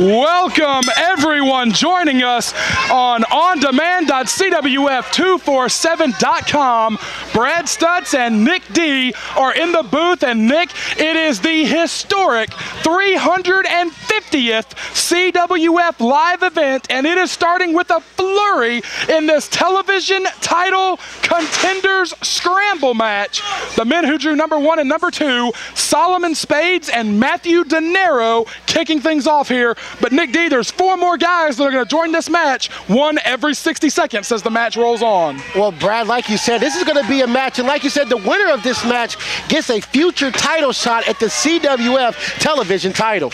Welcome everyone joining us on ondemand.cwf247.com. Brad Stutts and Nick D are in the booth, and Nick, it is the historic 350th CWF live event, and it is starting with a flurry in this television title contenders scramble match. The men who drew number 1 and number 2, Solomon Spades and Matty de Nero, kicking things off here. But Nick D, there's 4 more guys that are going to join this match, one every 60 seconds as the match rolls on. Well, Brad, like you said, this is going to be a match, and like you said, the winner of this match gets a future title shot at the CWF television title.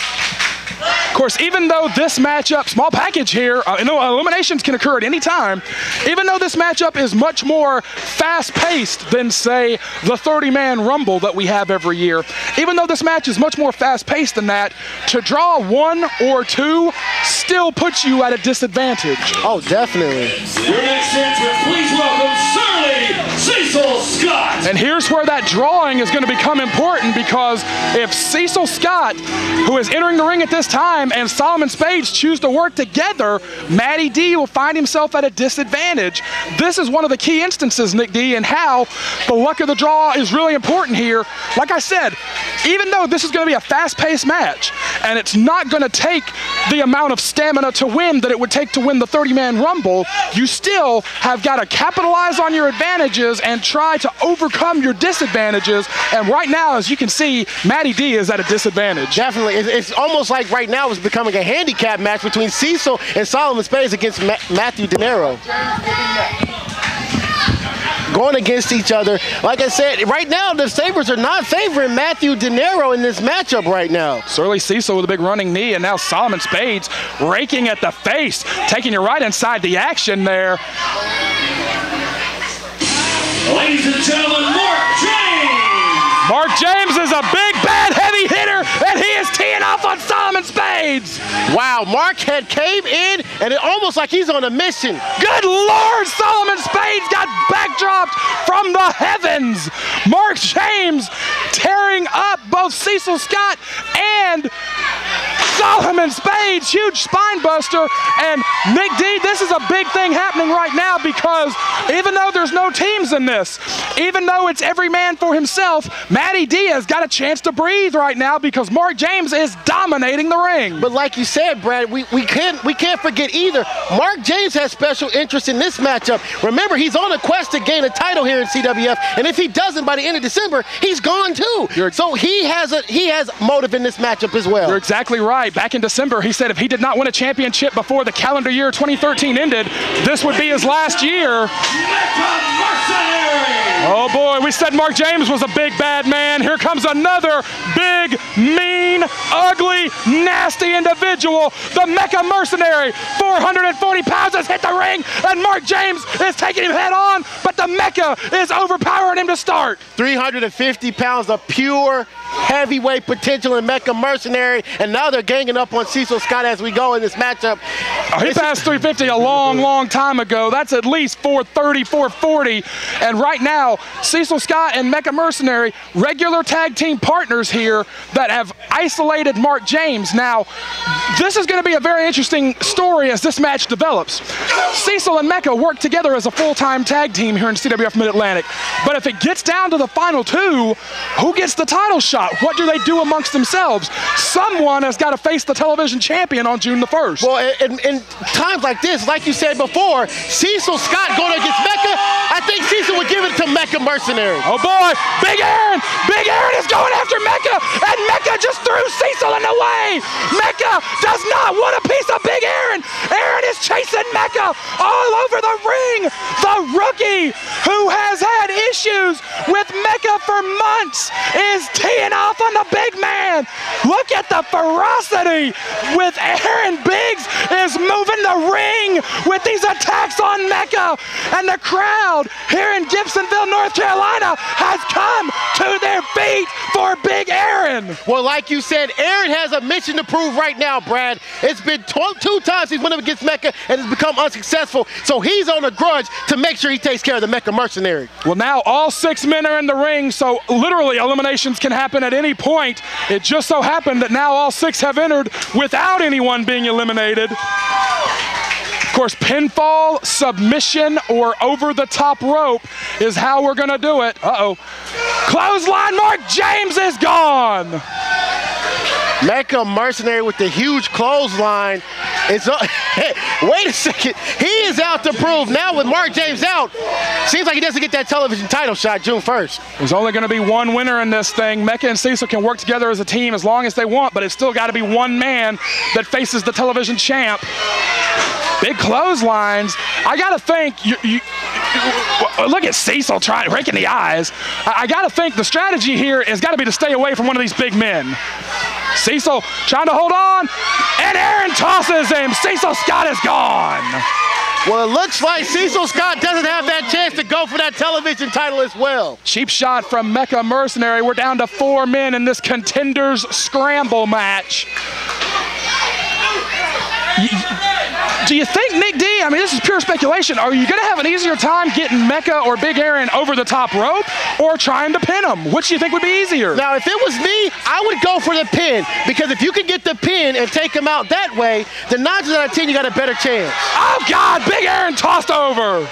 Of course, even though this matchup, small package here, eliminations can occur at any time. Even though this matchup is much more fast-paced than, say, the 30-man Rumble that we have every year, even though this match is much more fast-paced than that, to draw 1 or 2 still puts you at a disadvantage. Oh, definitely. Your next entrant, please welcome Cecil Scott. And here's where that drawing is going to become important, because if Cecil Scott, who is entering the ring at this time, and Solomon Spades choose to work together, Matty D will find himself at a disadvantage. This is one of the key instances, Nick D, and how the luck of the draw is really important here. Like I said, even though this is going to be a fast-paced match, and it's not going to take the amount of stamina to win that it would take to win the 30-man Rumble, you still have got to capitalize on your advantages and try to overcome your disadvantages. And right now, as you can see, Matty D is at a disadvantage. Definitely. It's almost like right now it's becoming a handicap match between Cecil and Solomon Spades against Matty de Nero. Going against each other. Like I said, right now the Sabres are not favoring Matty de Nero in this matchup right now. Certainly Cecil with a big running knee, and now Solomon Spades raking at the face, taking you right inside the action there. Ladies and gentlemen, Mark James. Mark James is a big, bad, heavy hitter, and he is teeing off on Solomon Spades. Wow, Mark had came in, and it almost like he's on a mission. Good Lord, Solomon Spades got backdropped from the heavens. Mark James tearing up both Cecil Scott and Solomon Spades, huge spine buster. And Nick D, this is a big thing happening right now, because even though there's no teams in this, even though it's every man for himself, Matty D has got a chance to breathe right now because Mark James is dominating the ring. But like you said, Brad, we can't forget either. Mark James has special interest in this matchup. Remember, he's on a quest to gain a title here in CWF, and if he doesn't by the end of December, he's gone too. So he has motive in this matchup as well. You're exactly right. Back in December, he said if he did not win a championship before the calendar year 2013 ended, this would be his last year. Mecha Mercenary. Oh boy, we said Mark James was a big bad man. Here comes another big, mean, ugly, nasty individual. The Mecha Mercenary, 440 pounds, has hit the ring, and Mark James is taking him head on, but the Mecha is overpowering him to start. 350 pounds of pure heavyweight potential in Mecha Mercenary, and now they're ganging up on Cecil Scott as we go in this matchup. Oh, he passed 350 a long time ago. That's at least 430, 440. And right now, Cecil Scott and Mecha Mercenary, regular tag team partners here that have isolated Mark James. Now, this is going to be a very interesting story as this match develops. Cecil and Mecha work together as a full-time tag team here in CWF Mid-Atlantic. But if it gets down to the final 2, who gets the title shot? What do they do amongst themselves? Someone has got to face the television champion on June the 1st. Well, in times like this, like you said before, Cecil Scott going against Mecha, I think Cecil would give it to Mecha Mercenary. Oh boy, Big Aaron is going after Mecha, and Mecha just threw Cecil in the way. Mecha does not want a piece of Big Aaron. Aaron is chasing Mecha all over the ring. The rookie who has had issues with Mecha for months is teeing off on the big man. Look at the ferocity with Aaron. Biggs is moving the ring with these attacks on Mecha, and the crowd here in Gibsonville, North Carolina, has come to their feet for Big Aaron. Well, like you said, Aaron has a mission to prove right now, Brad. It's been 2 times he's went up against Mecha and has become unsuccessful, so he's on a grudge to make sure he takes care of the Mecha Mercenary. Well, now all 6 men are in the ring, so literally eliminations can happen at any point. It just so happened that now all 6 have entered without anyone being eliminated. Of course, pinfall, submission, or over the top rope is how we're gonna do it. Uh-oh. Clothesline, Mark James is gone. Mecha Mercenary with the huge clothesline. Wait a second. He is out to prove. Now with Mark James out, seems like he doesn't get that television title shot June 1st. There's only going to be one winner in this thing. Mecha and Cecil can work together as a team as long as they want, but it's still got to be one man that faces the television champ. Big clotheslines. I got to think, look at Cecil raking the eyes. I got to think the strategy here has got to be to stay away from one of these big men. Cecil trying to hold on, and Aaron tosses him. Cecil Scott is gone. Well, it looks like Cecil Scott doesn't have that chance to go for that television title as well. Cheap shot from Mecha Mercenary. We're down to 4 men in this contenders scramble match. Do you think, Nick D, I mean, this is pure speculation, are you going to have an easier time getting Mecha or Big Aaron over the top rope or trying to pin him? Which do you think would be easier? Now, if it was me, I would go for the pin, because if you can get the pin and take him out that way, then 9 times out of 10, you got a better chance. Oh, God, Big Aaron tossed over.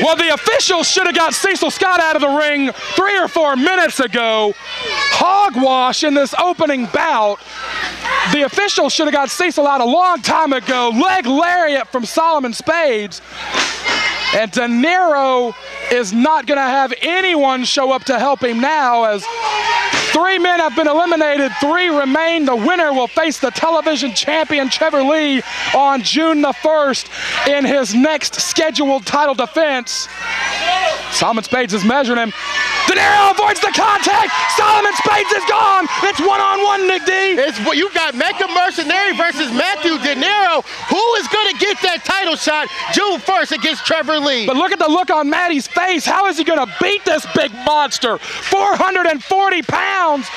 Well, the officials should have got Cecil Scott out of the ring 3 or 4 minutes ago. Hogwash in this opening bout. The officials should have got Cecil out a long time ago. Leg lariat from Solomon Spades. And De Niro is not going to have anyone show up to help him now, as 3 men have been eliminated, 3 remain. The winner will face the television champion Trevor Lee on June the 1st in his next scheduled title defense. Solomon Spades is measuring him. De Niro avoids the contact. Solomon Spades is gone. It's 1-on-1, Nick D. You got Mecha Mercenary versus Matthew De Niro. Who is going to get that title shot June 1st against Trevor Lee? But look at the look on Matty's face. How is he going to beat this big monster? 440 pounds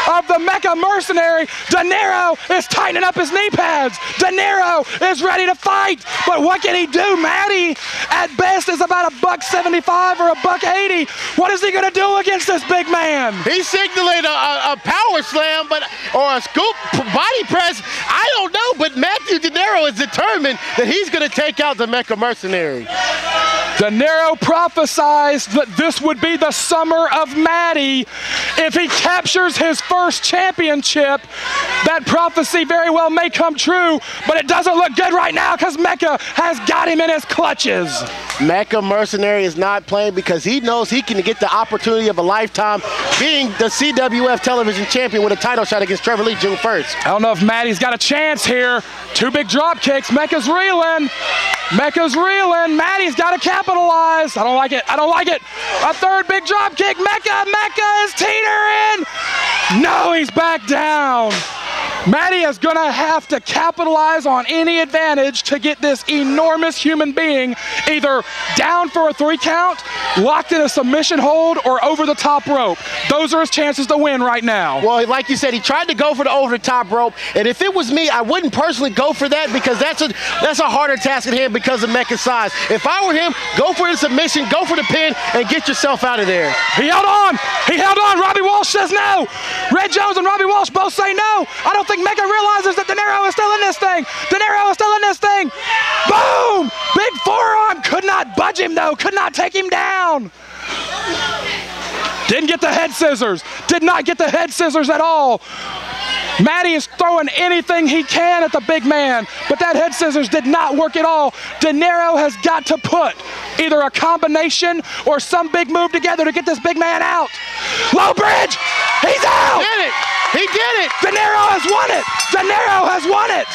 of the Mecha Mercenary. De Niro is tightening up his knee pads. De Niro is ready to fight. But what can he do? Matty, at best, is about $1.75 or $1.80. What is he going to do against this big man? He's signaling a power slam, or a scoop body press. I don't know, but Matthew De Niro is determined that he's going to take out the Mecha Mercenary. De Niro prophesized that this would be the summer of Matty. If he captures his first championship, that prophecy very well may come true, but it doesn't look good right now because Mecha has got him in his clutches. Mecha Mercenary is not playing because he knows he can get the opportunity of a lifetime being the CWF television champion with a title shot against Trevor Lee June 1st. I don't know if Matty's got a chance here. 2 big drop kicks. Mecha's reeling. Mecha's reeling. Matty's got to capitalize. I don't like it. I don't like it. A 3rd big drop kick. Mecha is teetering. No, he's back down. Matty is going to have to capitalize on any advantage to get this enormous human being either down for a 3 count, locked in a submission hold, or over the top rope. Those are his chances to win right now. Well, like you said, he tried to go for the over the top rope, and if it was me, I wouldn't personally go for that because that's a harder task at hand because of Mecha's size. If I were him, go for the submission, go for the pin, and get yourself out of there. He held on. He held on. Robbie Walsh says no. Red Jones and Robbie Walsh both say no. I don't think Mecha realizes that De Niro is still in this thing. De Niro is still in this thing. Boom! Big forearm. Could not budge him, though. Could not take him down. Didn't get the head scissors. Did not get the head scissors at all. Matty is throwing anything he can at the big man, but that head scissors did not work at all. De Niro has got to put either a combination or some big move together to get this big man out. Low bridge! He's out! He did it! He did it! De Niro has won it! De Niro has won it!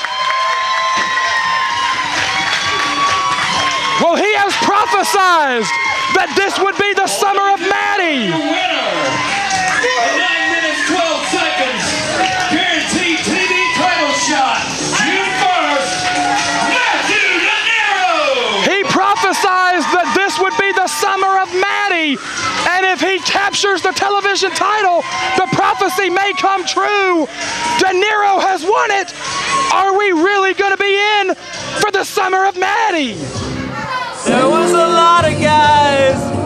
Well, he has prophesized that this would be the summer of Matty. The winner, 9 minutes, 12 seconds, guaranteed TV title shot, June 1st, Matthew De Niro. He prophesied Matty. And if he captures the television title, the prophecy may come true. De Niro has won it. Are we really going to be in for the summer of Matty? There was a lot of guys